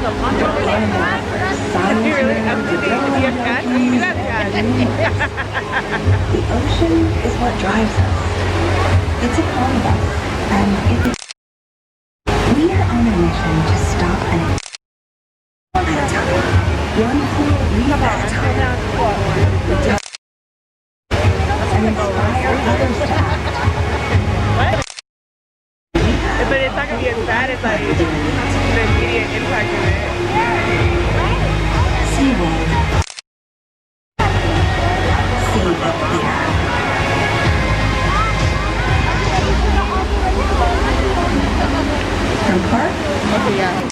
You're really up to date with your cat? You do have cat. The ocean is what drives us. It's a part of us. And we are on a mission to stop an one at a time. One cool reef at a time. And inspire others to act. What? But it's not going to be as bad as like the immediate impact of it. SeaWorld. See the clear. From Corky? Okay, yeah.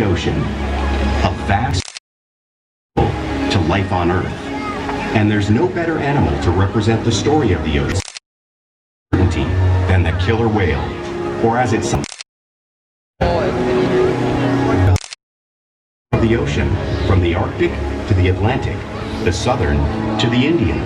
Ocean, a vast to life on Earth, and there's no better animal to represent the story of the ocean than the killer whale, or as it's of the ocean, from the Arctic to the Atlantic, the Southern to the Indian.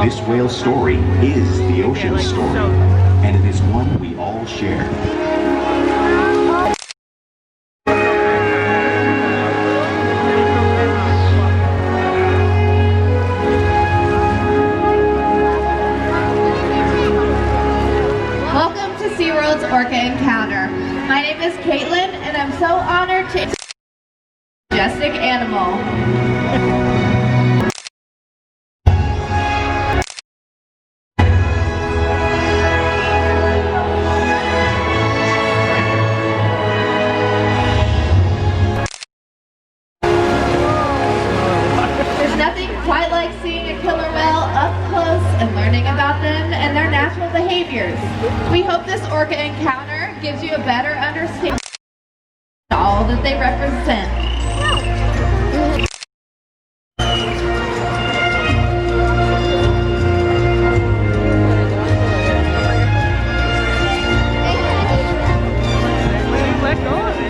This whale's story is the ocean's story, and it is one we all share. Welcome to SeaWorld's Orca Encounter. My name is Caitlin, and I'm so honored to introduce this majestic animal. Quite like seeing a killer whale up close and learning about them and their natural behaviors. We hope this orca encounter gives you a better understanding of all that they represent. Let go of it.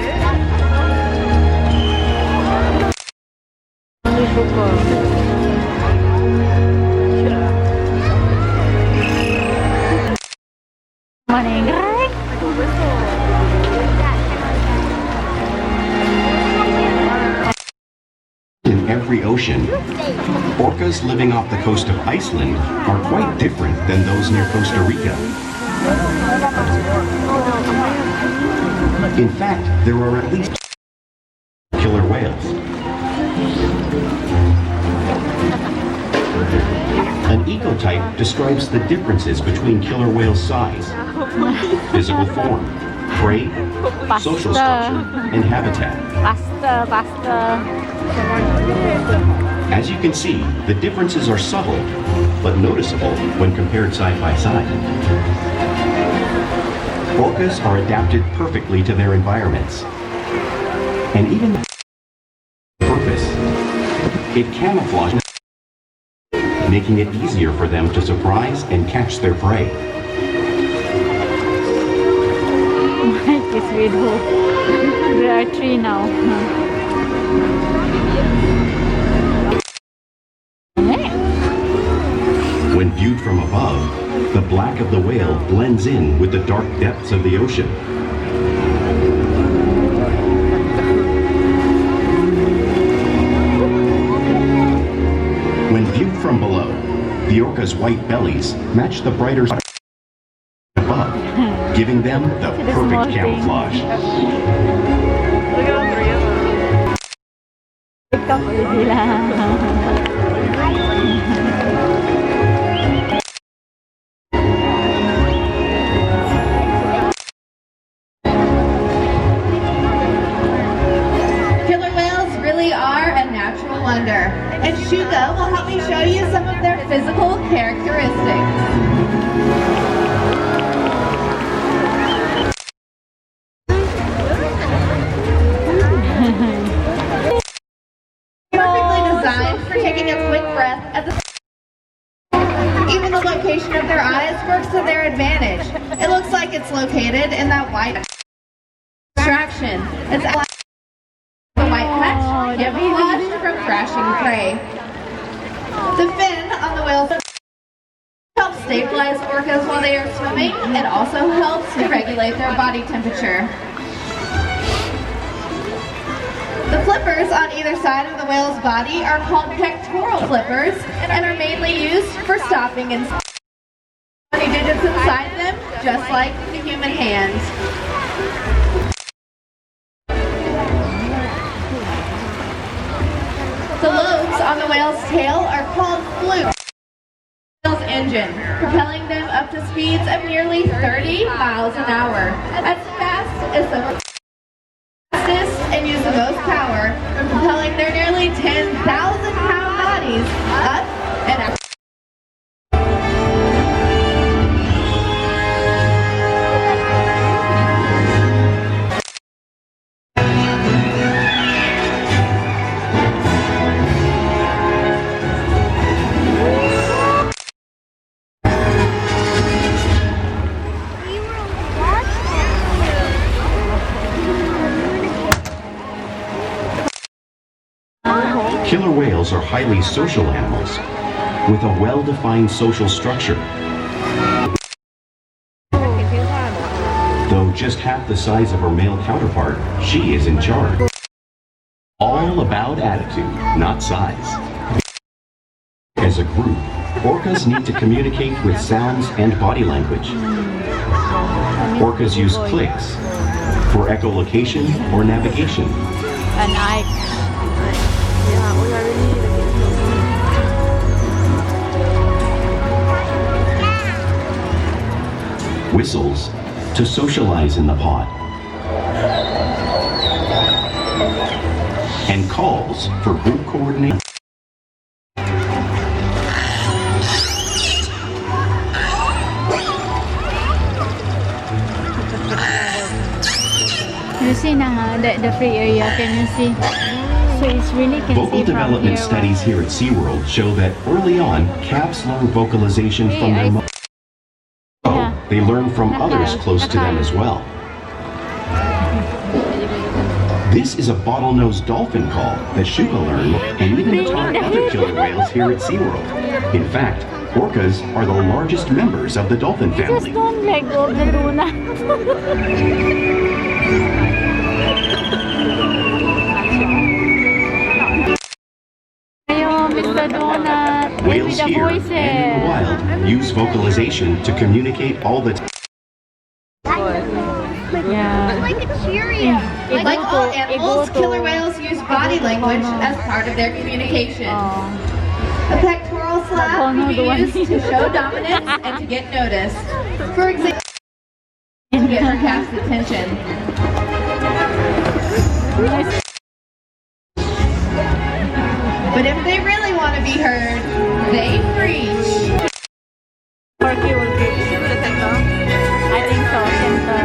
In every ocean, orcas living off the coast of Iceland are quite different than those near Costa Rica. In fact, there are at least killer whales. An ecotype describes the differences between killer whales' size, physical form, prey, social structure, and habitat. As you can see, the differences are subtle, but noticeable when compared side by side. Orcas are adapted perfectly to their environments, and even purpose. It camouflages, making it easier for them to surprise and catch their prey. This video. There are three now. When viewed from above, the black of the whale blends in with the dark depths of the ocean. When Viewed from below, the orca's white bellies match the brighter above, giving them the perfect camouflage. Look at all three of them. TikTok sila. Killer whales really are a natural wonder, and Shouka will help me show you some of their physical characteristics. Perfectly designed for taking a quick breath at the even the location of their eyes works to their advantage. It looks like it's located in that white distraction. It's the white patch camouflage from crashing prey. The fin on the whales helps stabilize orcas while they are swimming. It also helps to regulate their body temperature. The flippers on either side of the whale's body are called pectoral flippers and are mainly used for stopping and many digits inside them, just like the human hand. The lobes on the whale's tail are called flukes. The whale's engine, propelling them up to speeds of nearly 30 miles an hour, as fast as the fastest and use the most power, propelling their nearly 10,000-pound bodies up and out. Killer whales are highly social animals with a well-defined social structure. Though just half the size of her male counterpart, she is in charge. All about attitude, not size. As a group, orcas need to communicate with sounds and body language. Orcas use clicks for echolocation or navigation. An eye. Whistles to socialize in the pod. And calls for group coordination. You see now the free area, can you see? So it's really can Vocal see from development here. studies here at SeaWorld show that early on, calves learn vocalization from their mother. They learn from others close to them as well. This is a bottlenose dolphin call that Shouka learned and even taught other killer whales here at SeaWorld. In fact, orcas are the largest members of the dolphin Just family. don't let go of the tuna. Ayo, Mr. Donut. Whales With the here and in the voices. wild use vocalization to communicate all the time. Yeah. Like a Cheerio. Like all animals, killer whales use body language as part of their communication. A pectoral slap can be used to show dominance and to get noticed. For example, to get her calf's attention. But if they really want to be heard, they preach. Corky will be. I think so. Center.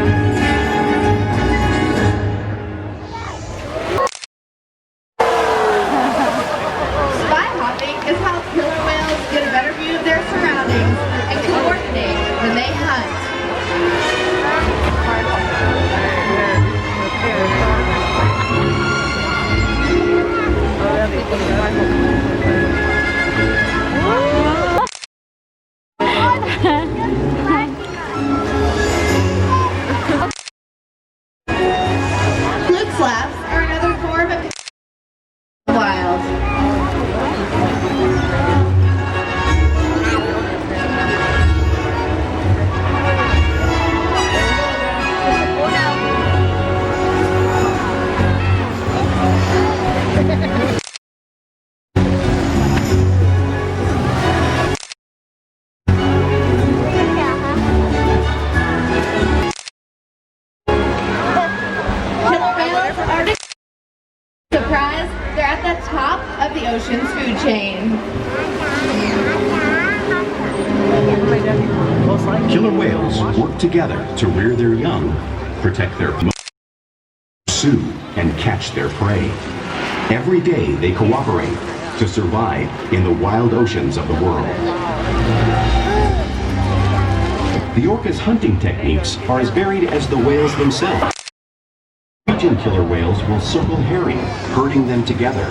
Spy hopping is how killer whales get a better view of their surroundings and coordinate when they hunt. Killer whales work together to rear their young, protect their pursue, and catch their prey. Every day they cooperate to survive in the wild oceans of the world. The orca's hunting techniques are as varied as the whales themselves. Norwegian killer whales will circle herring, herding them together.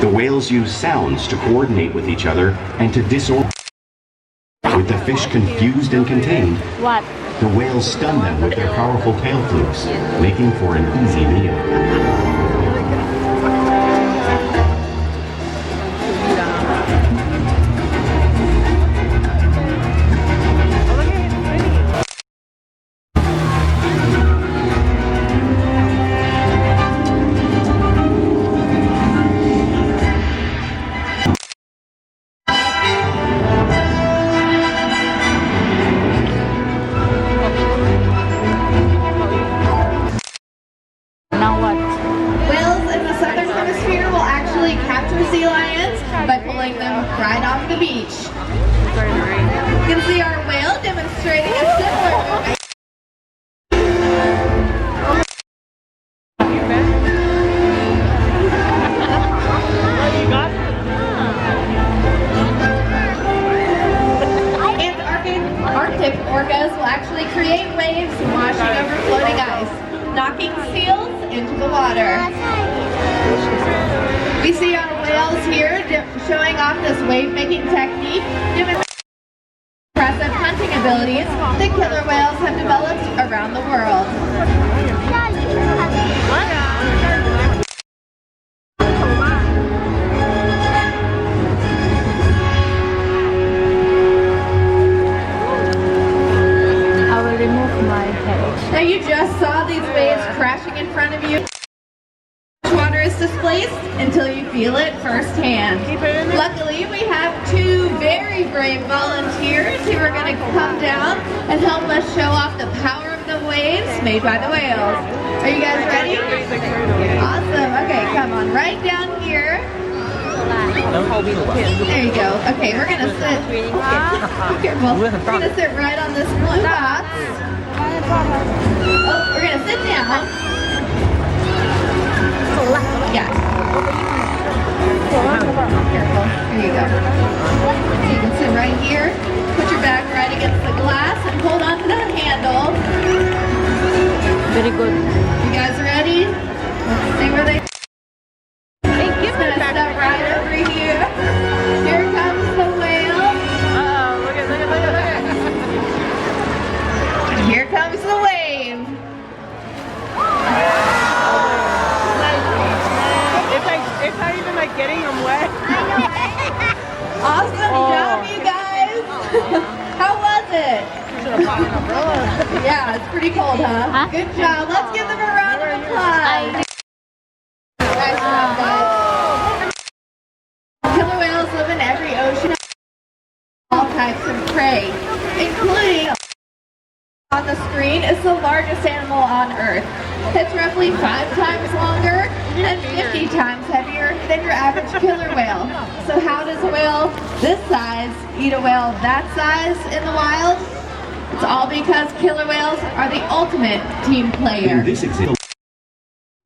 The whales use sounds to coordinate with each other and to disorient. With the fish confused and contained, What? the whales stun them with their powerful tail flukes, making for an easy meal. Now what? Whales in the southern hemisphere will actually capture sea lions by pulling them right off the beach. You can see our whale demonstrating a similar movement. Arctic orcas will actually create waves washing over floating ice, knocking seals into the water. We see our whales here showing off this wave-making technique, demonstrating impressive hunting abilities that killer whales have developed around the world. I will remove my head. Now you just saw these waves crashing in front of you. Water is displaced until you feel it firsthand. Luckily, we have two very brave volunteers who are going to come down and help us show off the power of the waves made by the whales. Are you guys ready? Awesome. Okay, come on, right down here. There you go. Okay, we're going to sit. Careful. We're going to sit right on this blue box. Oh, we're going to sit down. Yeah. Careful. Here you go. So you can sit right here. Put your back right against the glass and hold on to that handle. Very good. You guys ready? Let's see where they. It's gonna step right over here. Here comes the whale. Look at. Here comes the wave. It's not even like getting them wet. Awesome job, you guys. How was it? Yeah, it's pretty cold, huh? Good job. Let's give them a round of applause. Nice job, guys. Killer whales live in every ocean, all types of prey, including on the screen is the largest animal on Earth. It's roughly 5 times longer and 50 times heavier than your average killer whale. So how does a whale this size eat a whale that size in the wild? It's all because killer whales are the ultimate team player. In this example,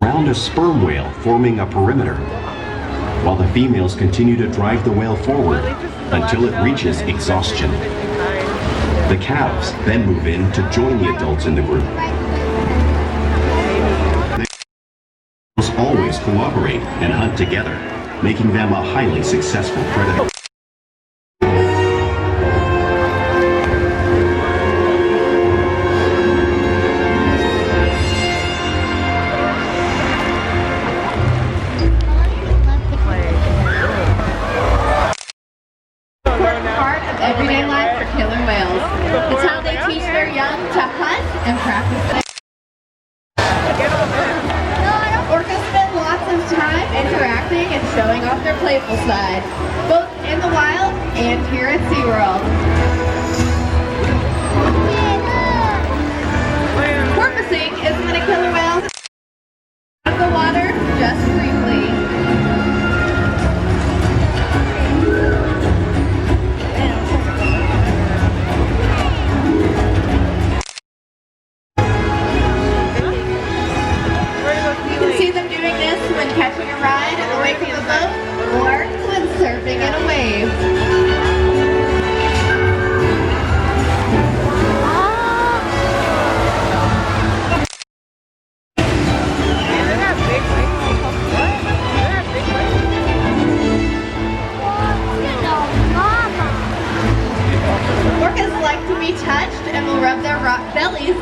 around a sperm whale forming a perimeter, while the females continue to drive the whale forward until it reaches exhaustion. The calves then move in to join the adults in the group. They always cooperate and hunt together, making them a highly successful predator. Part of everyday life for killer whales. It's how they teach their young to hunt and practice. Orcas spend lots of time interacting and showing off their playful side, both in the wild and here at SeaWorld. Porpoising is when a killer whale out of the water just briefly. rock bellies.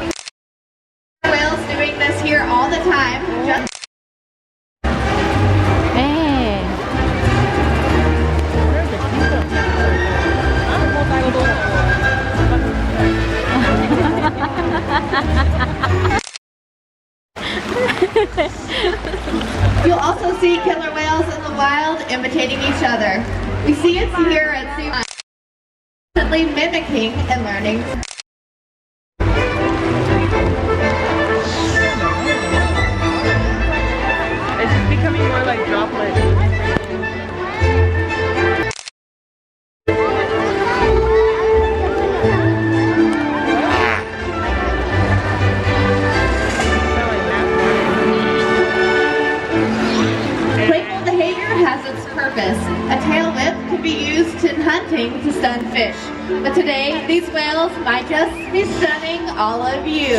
Whales doing this here all the time. Hey. You'll also see killer whales in the wild imitating each other. We see it here at SeaWorld, constantly mimicking and learning. It's just becoming more like droplets. A tail whip can be used in hunting to stun fish. But today, these whales might just be stunning all of you.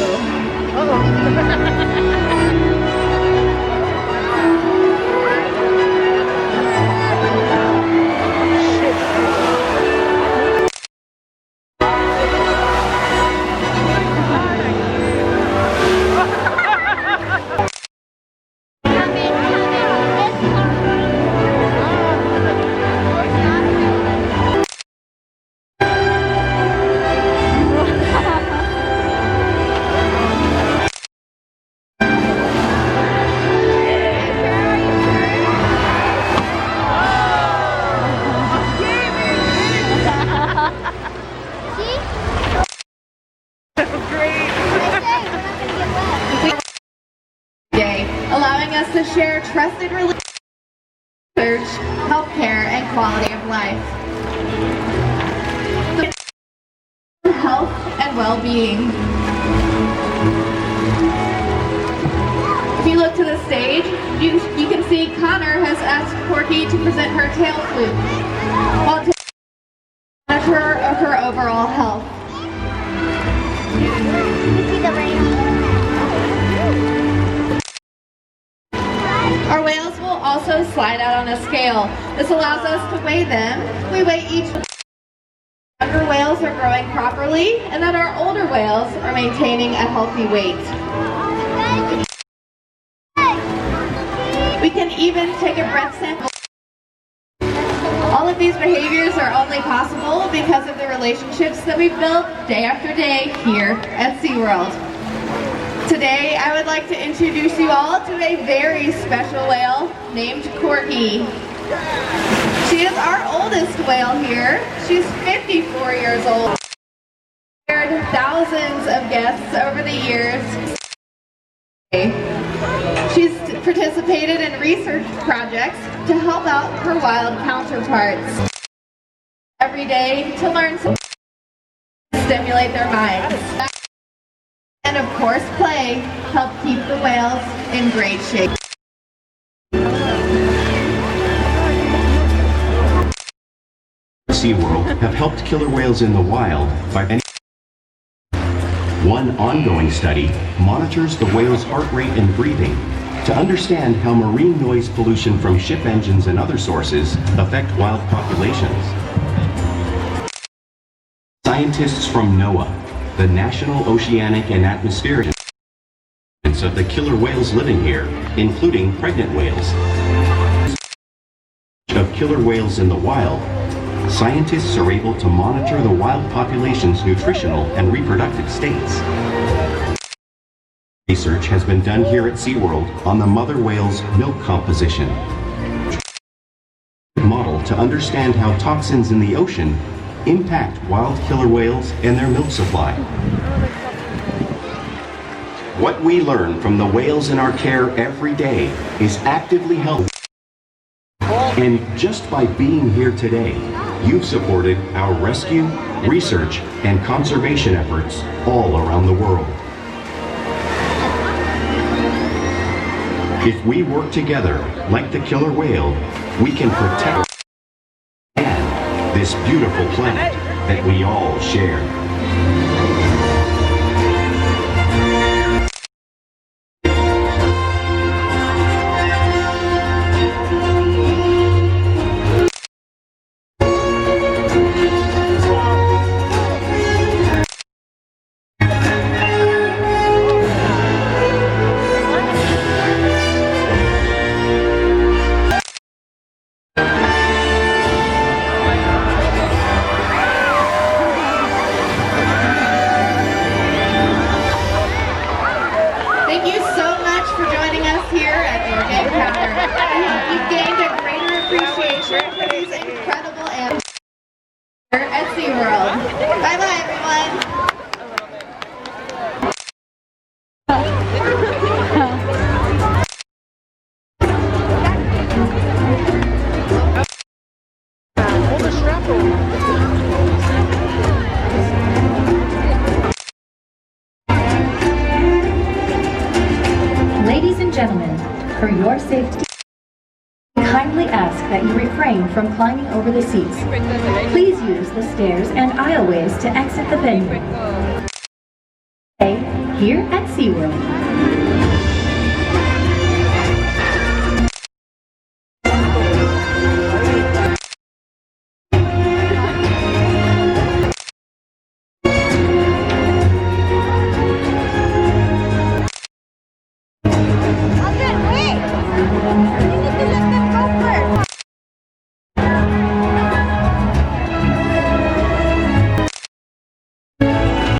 Allowing us to share trusted research, healthcare, and quality of life. Health and well-being. If you look to the stage, you can see Connor has asked Corky to present her tail flute while taking monitor of her overall health. Our whales will also slide out on a scale. This allows us to weigh them. We weigh each. Younger whales are growing properly, and that our older whales are maintaining a healthy weight. We can even take a breath sample. All of these behaviors are only possible because of the relationships that we've built day after day here at SeaWorld. Today, I would like to introduce you all to a very special whale named Corky. She is our oldest whale here. She's 54 years old. She's shared thousands of guests over the years. She's participated in research projects to help out her wild counterparts every day to learn to stimulate their minds. And of course, play help keep the whales in great shape. SeaWorld have helped killer whales in the wild by one ongoing study monitors the whale's heart rate and breathing to understand how marine noise pollution from ship engines and other sources affect wild populations. Scientists from NOAA, the National Oceanic and Atmospheric of the killer whales living here, including pregnant whales. Of killer whales in the wild, scientists are able to monitor the wild population's nutritional and reproductive states. Research has been done here at SeaWorld on the mother whale's milk composition. Model to understand how toxins in the ocean impact wild killer whales and their milk supply. What we learn from the whales in our care every day is actively helped. And just by being here today, you've supported our rescue, research, and conservation efforts all around the world. If we work together, like the killer whale, we can protect this beautiful planet that we all share. Ladies and gentlemen, for your safety, we kindly ask that you refrain from climbing over the seats. Please use the stairs and aisleways to exit the venue. Here at SeaWorld.